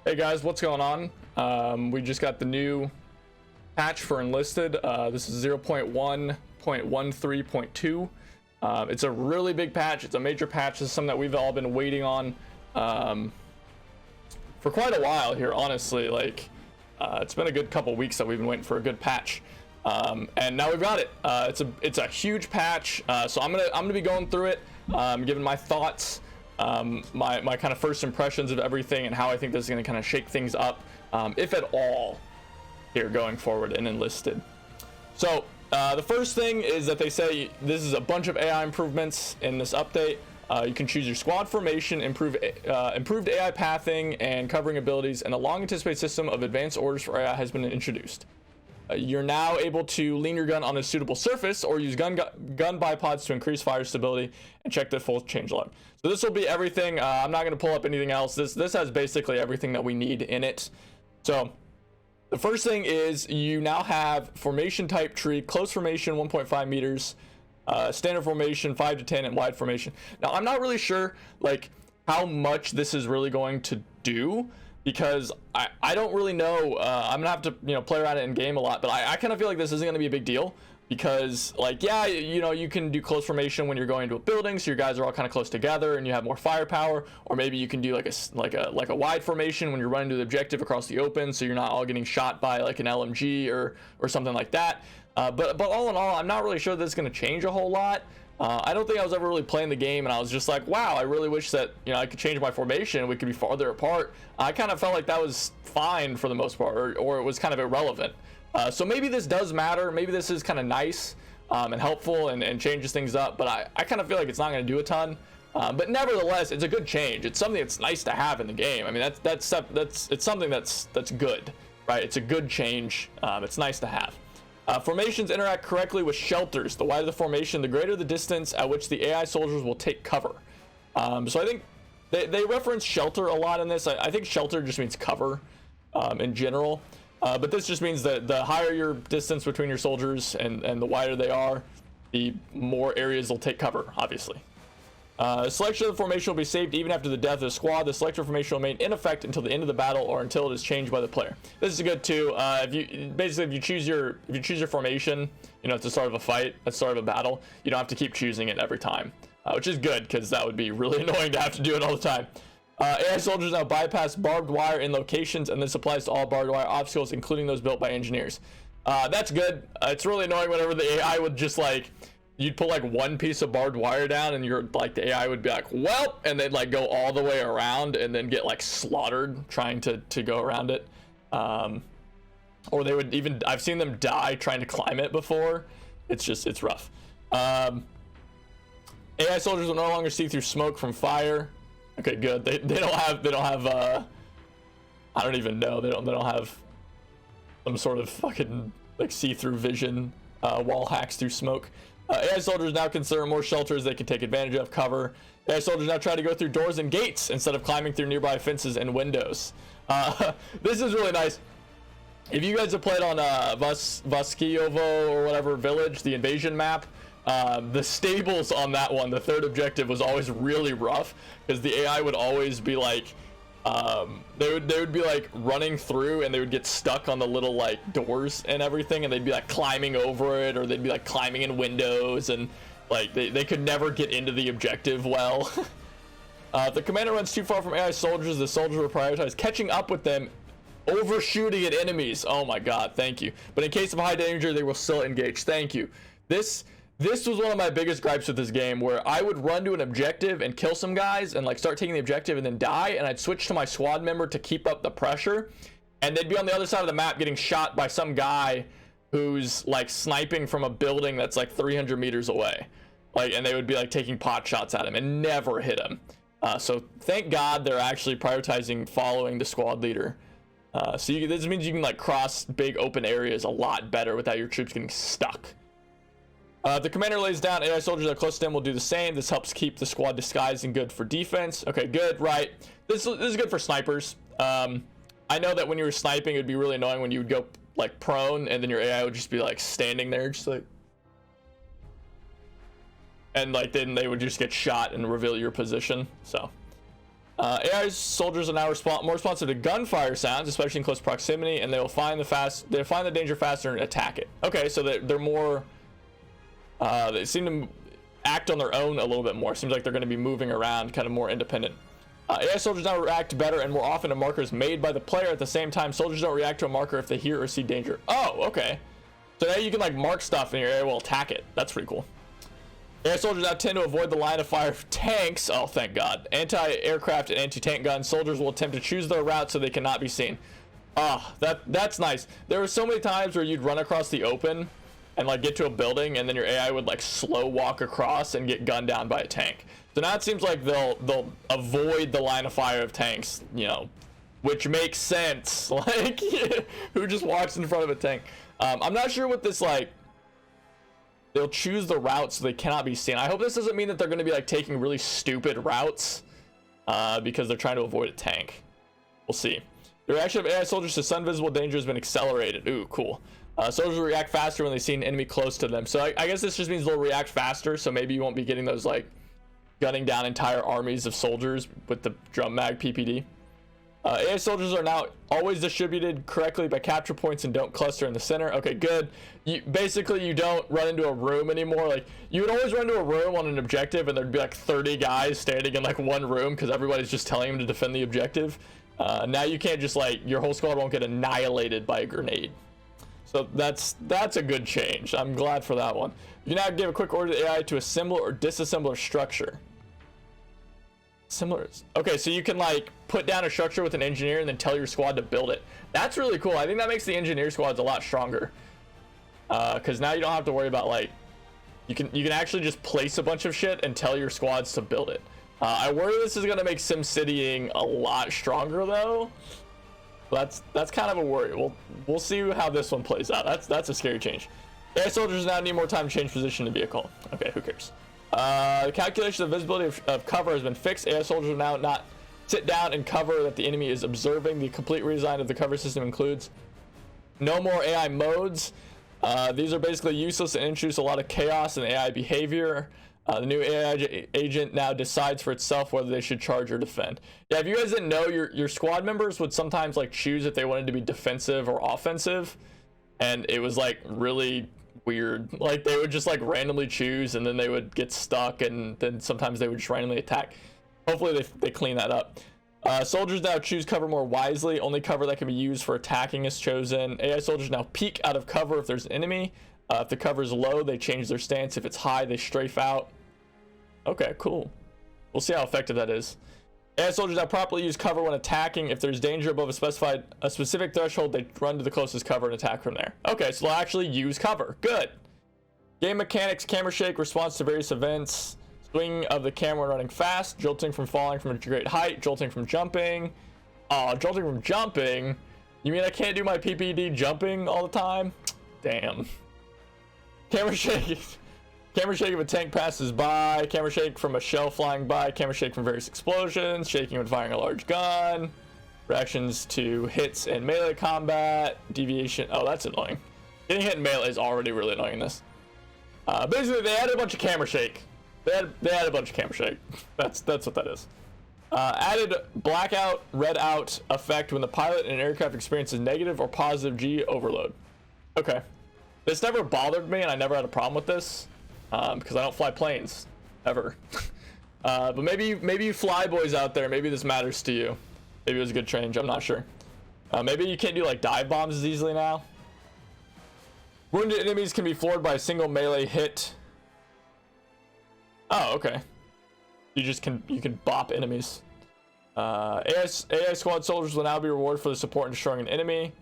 Hey guys, what's going on? We just got the new patch for Enlisted. This is 0.1.13.2. It's a really big patch. It's a major patch. This is something that we've all been waiting on for quite a while here, honestly. Like, it's been a good couple weeks that we've been waiting for a good patch. And now we've got it. It's a huge patch. So I'm gonna be going through it, giving my thoughts. My kind of first impressions of everything and how I think this is going to kind of shake things up, if at all, here going forward in Enlisted. So the first thing is that they say this is a bunch of AI improvements in this update. You can choose your squad formation, improved AI pathing and covering abilities, and a long anticipated system of advanced orders for AI has been introduced. You're now able to lean your gun on a suitable surface or use gun bipods to increase fire stability and check the full changelog. So this will be everything. I'm not going to pull up anything else. This has basically everything that we need in it. So the first thing is you now have formation type tree, close formation 1.5 meters, standard formation 5 to 10, and wide formation. Now I'm not really sure like how much this is really going to do, because I don't really know. I'm gonna have to play around it in game a lot, but I kind of feel like this isn't gonna be a big deal, because like, yeah, you can do close formation when you're going into a building, so your guys are all kind of close together and you have more firepower, or maybe you can do like a wide formation when you're running to the objective across the open, so you're not all getting shot by like an LMG or something like that. But all in all, I'm not really sure this is gonna change a whole lot. I don't think I was ever really playing the game and I was just like, wow, I really wish that I could change my formation and we could be farther apart. I kind of felt like that was fine for the most part, or it was kind of irrelevant. So maybe this does matter. Maybe this is kind of nice and helpful and changes things up, but I kind of feel like it's not going to do a ton. But nevertheless, it's a good change. It's something that's nice to have in the game. I mean, it's something that's good, right? It's a good change. It's nice to have. Formations interact correctly with shelters. The wider the formation, the greater the distance at which the AI soldiers will take cover. So I think they reference shelter a lot in this. I think shelter just means cover in general. But this just means that the higher your distance between your soldiers and the wider they are, the more areas they'll take cover, obviously. Selection of the formation will be saved even after the death of the squad. The selected formation will remain in effect until the end of the battle or until it is changed by the player. This is good too. If you choose your formation, at the start of a fight, at the start of a battle, you don't have to keep choosing it every time, which is good, because that would be really annoying to have to do it all the time. AI soldiers now bypass barbed wire in locations, and this applies to all barbed wire obstacles, including those built by engineers. That's good. It's really annoying whenever the AI would just like, you'd put like one piece of barbed wire down and the AI would be like, well, and they'd like go all the way around and then get like slaughtered trying to go around it. Or they would even, I've seen them die trying to climb it before. It's rough. AI soldiers will no longer see through smoke from fire. Okay, good. They don't have I don't even know. They don't have some sort of fucking like see-through vision wall hacks through smoke. AI soldiers now consider more shelters they can take advantage of cover. AI soldiers now try to go through doors and gates instead of climbing through nearby fences and windows. This is really nice. If you guys have played on Vaskiovo or whatever village, the invasion map, the stables on that one, the third objective, was always really rough, because the AI would always be like, they would be like running through and they would get stuck on the little like doors and everything, and they'd be like climbing over it, or they'd be like climbing in windows, and like they could never get into the objective well. If the commander runs too far from AI soldiers, the soldiers will prioritize catching up with them, overshooting at enemies. Oh my god, thank you. But in case of high danger, they will still engage. Thank you. This was one of my biggest gripes with this game, where I would run to an objective and kill some guys and like start taking the objective and then die, and I'd switch to my squad member to keep up the pressure, and they'd be on the other side of the map getting shot by some guy who's like sniping from a building that's like 300 meters away, like, and they would be like taking pot shots at him and never hit him. So thank God they're actually prioritizing following the squad leader. So this means you can like cross big open areas a lot better without your troops getting stuck. The commander lays down, AI soldiers that are close to him will do the same. This helps keep the squad disguised and good for defense. Okay, good, right. This is good for snipers. I know that when you were sniping, it would be really annoying when you would go like prone and then your AI would just be like standing there just like, and like then they would just get shot and reveal your position. So AI soldiers are now more responsive to gunfire sounds, especially in close proximity, and they will find the danger faster and attack it. Okay, so they're more. They seem to act on their own a little bit more. Seems like they're going to be moving around, kind of more independent. AI soldiers now react better and more often to markers made by the player. At the same time, soldiers don't react to a marker if they hear or see danger. Oh, okay. So now you can like mark stuff and your AI will attack it. That's pretty cool. Air soldiers now tend to avoid the line of fire of tanks. Oh, thank God. Anti-aircraft and anti-tank guns. Soldiers will attempt to choose their route so they cannot be seen. Ah, that's nice. There were so many times where you'd run across the open and like get to a building, and then your AI would like slow walk across and get gunned down by a tank. So now it seems like they'll avoid the line of fire of tanks, you know, which makes sense. Like, who just walks in front of a tank? I'm not sure what this like. They'll choose the route so they cannot be seen. I hope this doesn't mean that they're going to be like taking really stupid routes because they're trying to avoid a tank. We'll see. The reaction of AI soldiers to sun visible danger has been accelerated. Ooh, cool. Soldiers will react faster when they see an enemy close to them. So I guess this just means they'll react faster. So maybe you won't be getting those like gunning down entire armies of soldiers with the drum mag PPD. AI soldiers are now always distributed correctly by capture points and don't cluster in the center. Okay, good. Basically you don't run into a room anymore. Like, you would always run into a room on an objective and there'd be like 30 guys standing in like one room because everybody's just telling them to defend the objective. Now you can't just like, your whole squad won't get annihilated by a grenade. So that's a good change. I'm glad for that one. You can now give a quick order to the AI to assemble or disassemble a structure. Similar. Okay, so you can like put down a structure with an engineer and then tell your squad to build it. That's really cool. I think that makes the engineer squads a lot stronger. Because now you don't have to worry about like, you can actually just place a bunch of shit and tell your squads to build it. I worry this is gonna make SimCitying a lot stronger though. That's kind of a worry. We'll see how this one plays out. That's a scary change. AI soldiers now need more time to change position in the vehicle. Okay, who cares? The calculation of visibility of cover has been fixed. AI soldiers will now not sit down and cover that the enemy is observing. The complete redesign of the cover system includes no more AI modes. These are basically useless and introduce a lot of chaos in AI behavior. The new AI agent now decides for itself whether they should charge or defend. Yeah, if you guys didn't know, your squad members would sometimes like choose if they wanted to be defensive or offensive, and it was like really weird. Like, they would just like randomly choose and then they would get stuck, and then sometimes they would just randomly attack. Hopefully they clean that up. Soldiers now choose cover more wisely. Only cover that can be used for attacking is chosen. AI soldiers now peek out of cover if there's an enemy. If the cover is low, they change their stance. If it's high, they strafe out. Okay, cool. We'll see how effective that is. AI soldiers now properly use cover when attacking. If there's danger above a specific threshold, they run to the closest cover and attack from there. Okay, so they'll actually use cover. Good. Game mechanics: camera shake, response to various events, swing of the camera when running fast, jolting from falling from a great height, jolting from jumping. Oh, jolting from jumping? You mean I can't do my PPD jumping all the time? Damn. Camera shake. Camera shake if a tank passes by. Camera shake from a shell flying by. Camera shake from various explosions. Shaking when firing a large gun. Reactions to hits and melee combat. Deviation. Oh, that's annoying. Getting hit in melee is already really annoying in this. Basically, they added a bunch of camera shake. They added a bunch of camera shake. That's what that is. Added blackout, red out effect when the pilot in an aircraft experiences negative or positive G overload. Okay. This never bothered me, and I never had a problem with this. Because I don't fly planes ever. But maybe you fly boys out there, maybe this matters to you. Maybe it was a good change, I'm not sure. Maybe you can't do like dive bombs as easily now. Wounded enemies can be floored by a single melee hit. Oh, okay. You can bop enemies. AI squad soldiers will now be rewarded for the support in destroying an enemy.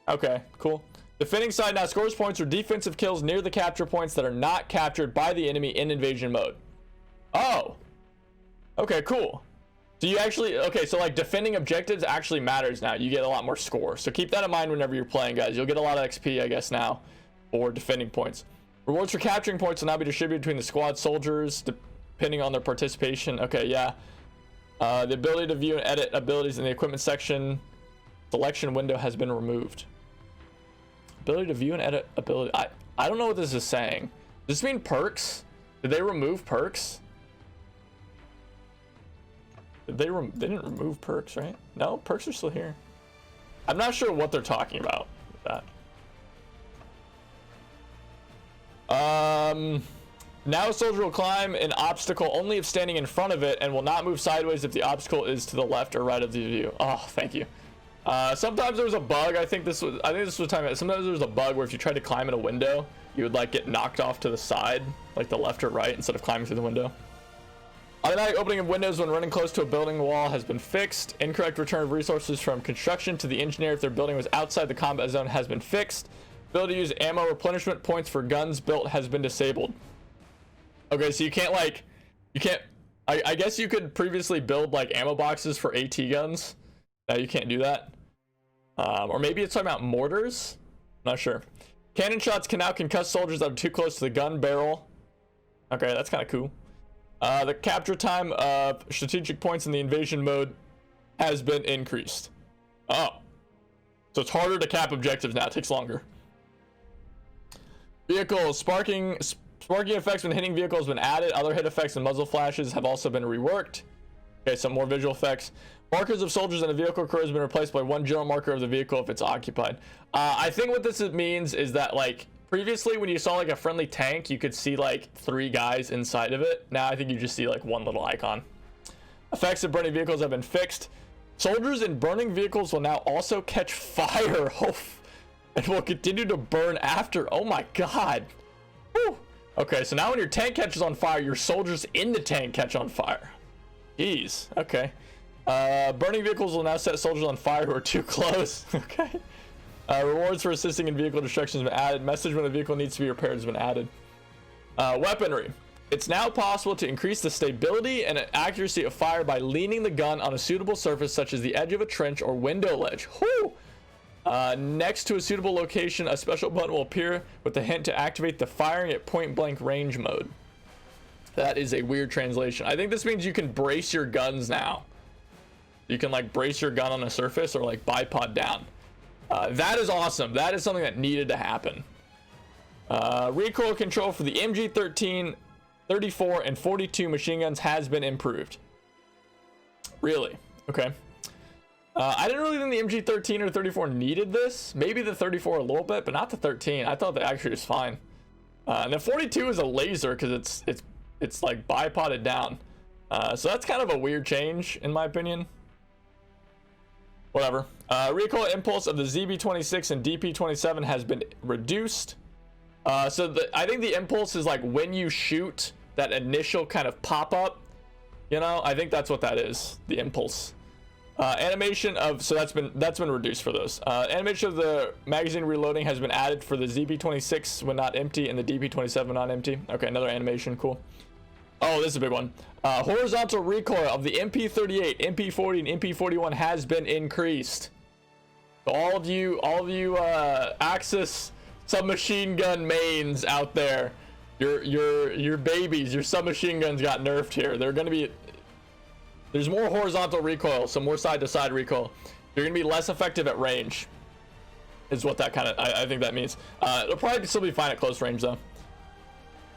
Okay, cool. Defending side now scores points for defensive kills near the capture points that are not captured by the enemy in invasion mode. Oh. Okay, cool. So you actually, okay, so like defending objectives actually matters now. You get a lot more score. So keep that in mind whenever you're playing, guys. You'll get a lot of XP, I guess, now for defending points. Rewards for capturing points will now be distributed between the squad soldiers depending on their participation. Okay, yeah. The ability to view and edit abilities in the equipment section selection window has been removed. Ability to view and edit ability. I don't know what this is saying. Does this mean perks? Did they remove perks? They didn't remove perks, right? No, perks are still here. I'm not sure what they're talking about with that. Now a soldier will climb an obstacle only if standing in front of it and will not move sideways if the obstacle is to the left or right of the view. Oh, thank you. Sometimes there was a bug. I think this was time. Sometimes there was a bug where if you tried to climb in a window, you would like get knocked off to the side, like the left or right, instead of climbing through the window. Automatic opening of windows when running close to a building wall has been fixed. Incorrect return of resources from construction to the engineer if their building was outside the combat zone has been fixed. Ability to use ammo replenishment points for guns built has been disabled. Okay, so you can't like, I guess you could previously build like ammo boxes for AT guns. Now you can't do that. Or maybe it's talking about mortars. Not sure. Cannon shots can now concuss soldiers that are too close to the gun barrel. Okay, that's kind of cool. The capture time of strategic points in the invasion mode has been increased. Oh. So it's harder to cap objectives now. It takes longer. Vehicles. Sparking effects when hitting vehicles have been added. Other hit effects and muzzle flashes have also been reworked. Okay, some more visual effects. Markers of soldiers in a vehicle crew has been replaced by one general marker of the vehicle if it's occupied. I think what this means is that, like, previously when you saw like a friendly tank, you could see like 3 guys inside of it. Now I think you just see like one little icon. Effects of burning vehicles have been fixed. Soldiers in burning vehicles will now also catch fire and will continue to burn after. Oh my god. Whew. Okay, so now when your tank catches on fire, your soldiers in the tank catch on fire. Jeez. Okay. Burning vehicles will now set soldiers on fire who are too close. Okay. Rewards for assisting in vehicle destruction has been added. Message when a vehicle needs to be repaired has been added. Weaponry. It's now possible to increase the stability and accuracy of fire by leaning the gun on a suitable surface such as the edge of a trench or window ledge. Whew. Next to a suitable location, a special button will appear with the hint to activate the firing at point blank range mode. That is a weird translation. I think this means you can brace your guns now. You can like brace your gun on a surface or like bipod down. That is awesome. That is something that needed to happen. Recoil control for the MG13, 34, and 42 machine guns has been improved. Really? Okay. I didn't really think the MG13 or 34 needed this. Maybe the 34 a little bit, but not the 13. I thought the accuracy was fine. And the 42 is a laser because it's like bipoded down. So that's kind of a weird change in my opinion. Whatever. Recoil impulse of the ZB26 and DP27 has been reduced. So I think the impulse is like when you shoot, that initial kind of pop-up. You know, I think that's what that is. The impulse. Animation of, so that's been reduced for those. Animation of the magazine reloading has been added for the ZB26 when not empty and the DP27 when not empty. Okay, another animation. Cool. Oh, this is a big one. Horizontal recoil of the MP38, MP40, and MP41 has been increased. So all of you Axis submachine gun mains out there, your babies, your submachine guns got nerfed here. They're gonna be, there's more horizontal recoil, so more side to side recoil. You're gonna be less effective at range, is what that kind of I think that means. It'll probably still be fine at close range though.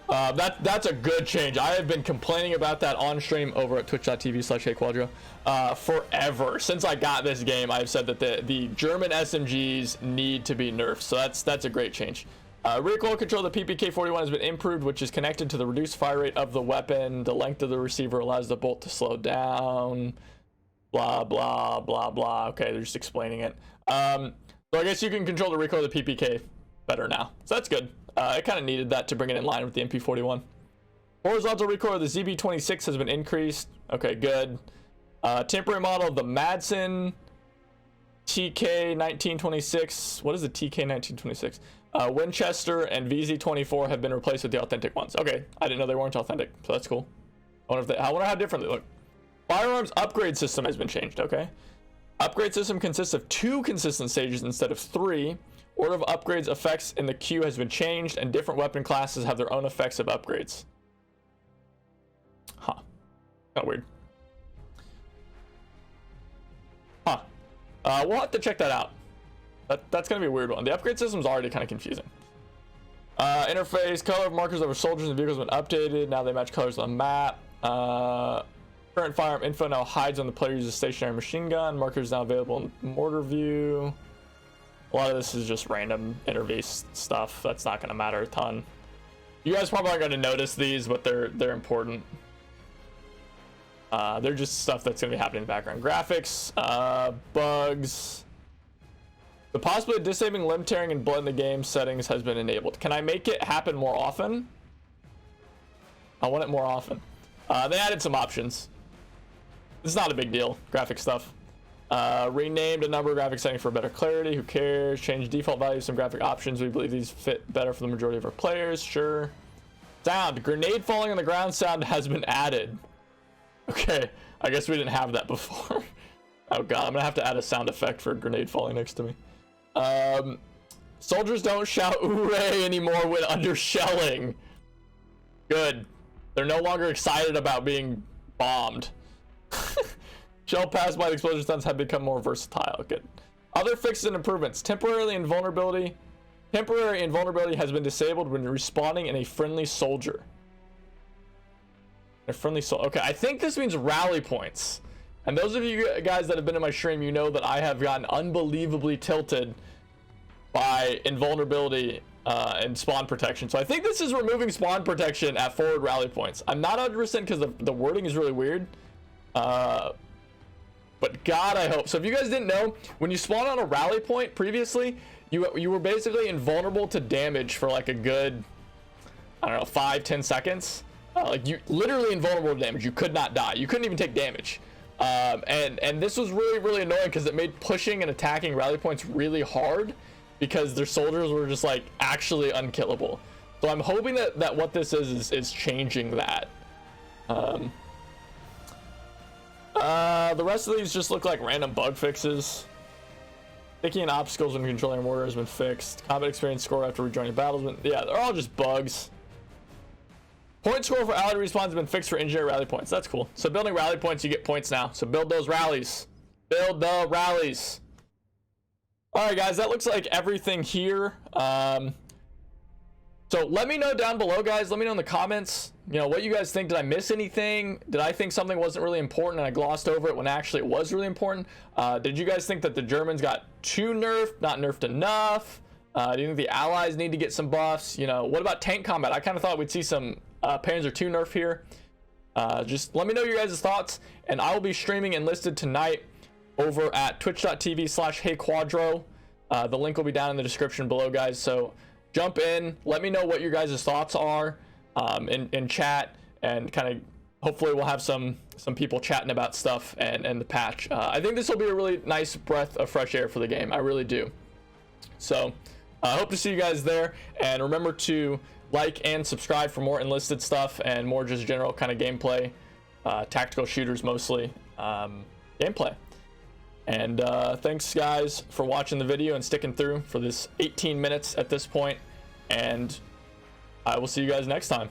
That's a good change. I have been complaining about that on stream over at twitch.tv/HeyQuadro forever. Since I got this game, I've said that the German SMGs need to be nerfed. So that's a great change. Recoil control of the PPK-41 has been improved, which is connected to the reduced fire rate of the weapon. The length of the receiver allows the bolt to slow down. Blah, blah, blah, blah. Okay, they're just explaining it. So I guess you can control the recoil of the PPK better now. So that's good. It kind of needed that to bring it in line with the MP41. Horizontal recoil of the ZB26 has been increased. Okay, good. Temporary model of the Madsen TK1926. What is the TK1926? Winchester and VZ24 have been replaced with the authentic ones. Okay, I didn't know they weren't authentic, so that's cool. I wonder how different they look. Firearms upgrade system has been changed. Okay. Upgrade system consists of 2 consistent stages instead of 3. Order of upgrades effects in the queue has been changed, and different weapon classes have their own effects of upgrades. Huh. Kind of weird. Huh. We'll have to check that out. That's going to be a weird one. The upgrade system's already kind of confusing. Interface, color of markers over soldiers and vehicles have been updated. Now they match colors on the map. Current firearm info now hides when the player uses stationary machine gun. Markers now available in mortar view. A lot of this is just random interface stuff. That's not going to matter a ton. You guys probably aren't going to notice these, but they're important. They're just stuff that's going to be happening in the background. Graphics, bugs. The possibility of disabling limb tearing and blood in the game settings has been enabled. Can I make it happen more often? I want it more often. They added some options. It's not a big deal. Graphic stuff. Renamed a number of graphic settings for better clarity. Who cares? Change default values, some graphic options. We believe these fit better for the majority of our players. Sure. Sound. Grenade falling on the ground sound has been added. Okay. I guess we didn't have that before. Oh god, I'm gonna have to add a sound effect for a grenade falling next to me. Soldiers don't shout "Hooray" anymore when under shelling. Good. They're no longer excited about being bombed. Shell pass by the explosion stunts have become more versatile. Good. Other fixes and improvements. Temporary invulnerability has been disabled when respawning in a friendly soldier. Okay, I think this means rally points. And those of you guys that have been in my stream, you know that I have gotten unbelievably tilted by invulnerability and spawn protection. So I think this is removing spawn protection at forward rally points. I'm not 100% because the wording is really weird. But God, I hope. So if you guys didn't know, when you spawn on a rally point previously, you were basically invulnerable to damage for like a good, I don't know, 5-10 seconds. Like you literally invulnerable to damage. You could not die. You couldn't even take damage. And this was really annoying because it made pushing and attacking rally points really hard because their soldiers were just like actually unkillable. So I'm hoping that what this is changing that. The rest of these just look like random bug fixes. Picking and obstacles when controlling mortar has been fixed. Combat experience score after rejoining battles. Yeah, they're all just bugs. Point score for allied respawns has been fixed for engineer rally points. That's cool. So building rally points, you get points now. So build those rallies. Build the rallies. All right, guys, that looks like everything here. So let me know down below, guys. Let me know in the comments, you know, what you guys think. Did I miss anything? Did I think something wasn't really important and I glossed over it when actually it was really important? Did you guys think that the Germans got too nerfed, not nerfed enough? Do you think the allies need to get some buffs? You know, what about tank combat? I kind of thought we'd see some Panzer II nerf here. Just let me know your guys' thoughts, and I will be streaming Enlisted tonight over at twitch.tv/HeyQuadro. The link will be down in the description below, guys. So jump in, let me know what your guys' thoughts are in chat, and kind of hopefully we'll have some people chatting about stuff and the patch. I think this will be a really nice breath of fresh air for the game. I really do. So I hope to see you guys there, and remember to like and subscribe for more Enlisted stuff and more just general kind of gameplay, tactical shooters mostly, gameplay. And thanks guys for watching the video and sticking through for this 18 minutes at this point, and I will see you guys next time.